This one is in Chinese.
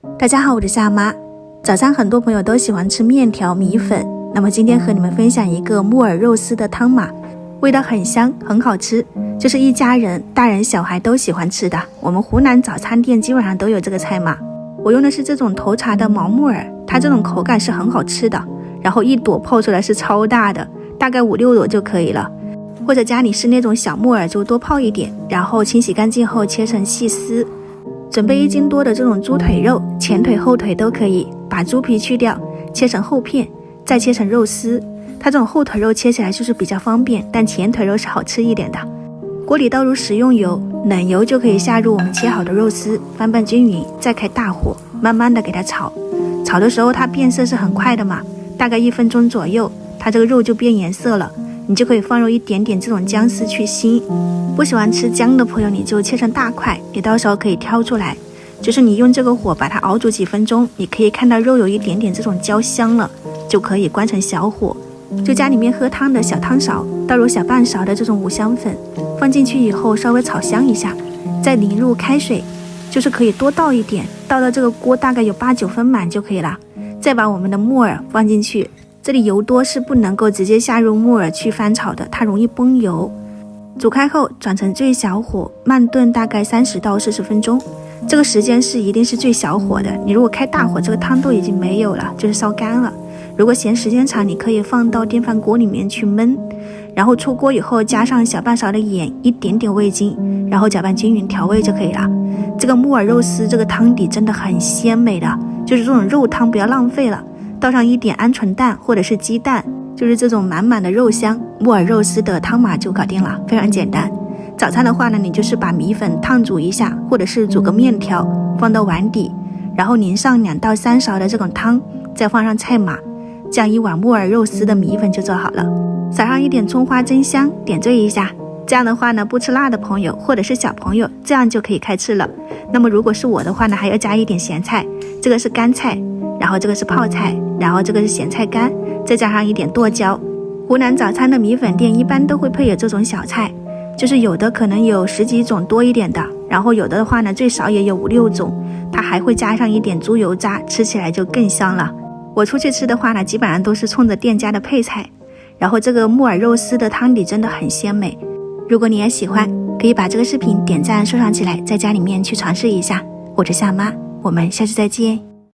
大家好，我是夏妈。早上很多朋友都喜欢吃面条、米粉，那么今天和你们分享一个木耳肉丝的汤码，味道很香，很好吃，就是一家人大人小孩都喜欢吃的。我们湖南早餐店基本上都有这个菜码。我用的是这种头茬的毛木耳，它这种口感是很好吃的，然后一朵泡出来是超大的，大概5、6朵就可以了。或者家里是那种小木耳就多泡一点，然后清洗干净后切成细丝。准备1斤多的这种猪腿肉，前腿后腿都可以，把猪皮去掉，切成厚片，再切成肉丝。它这种后腿肉切起来就是比较方便，但前腿肉是好吃一点的。锅里倒入食用油，冷油就可以下入我们切好的肉丝，翻拌均匀，再开大火，慢慢的给它炒。炒的时候它变色是很快的嘛，大概1分钟左右，它这个肉就变颜色了。你就可以放入一点点这种姜丝去腥，不喜欢吃姜的朋友你就切成大块，你到时候可以挑出来，就是你用这个火把它熬煮几分钟，你可以看到肉有一点点这种焦香了，就可以关成小火。就家里面喝汤的小汤勺，倒入小半勺的这种五香粉，放进去以后稍微炒香一下，再淋入开水，就是可以多倒一点，倒到这个锅大概有8、9分满就可以了。再把我们的木耳放进去，这里油多是不能够直接下入木耳去翻炒的，它容易崩油。煮开后转成最小火，慢炖大概30到40分钟，这个时间是一定是最小火的。你如果开大火，这个汤都已经没有了，就是烧干了。如果嫌时间长，你可以放到电饭锅里面去焖，然后出锅以后加上小半勺的盐，一点点味精，然后搅拌均匀调味就可以了。这个木耳肉丝这个汤底真的很鲜美的，就是这种肉汤不要浪费了，倒上一点鹌鹑蛋或者是鸡蛋，就是这种满满的肉香，木耳肉丝的汤码就搞定了，非常简单。早餐的话呢，你就是把米粉烫煮一下，或者是煮个面条放到碗底，然后淋上2到3勺的这种汤，再放上菜码，这样一碗木耳肉丝的米粉就做好了。撒上一点葱花增香，点缀一下。这样的话呢，不吃辣的朋友或者是小朋友，这样就可以开吃了。那么如果是我的话呢，还要加一点咸菜，这个是干菜，然后这个是泡菜，然后这个是咸菜干，再加上一点剁椒。湖南早餐的米粉店一般都会配有这种小菜，就是有的可能有10几种多一点的，然后有的话呢最少也有5、6种，它还会加上一点猪油渣，吃起来就更香了。我出去吃的话呢，基本上都是冲着店家的配菜。然后这个木耳肉丝的汤底真的很鲜美，如果你也喜欢，可以把这个视频点赞收藏起来，在家里面去尝试一下。我是夏妈，我们下次再见。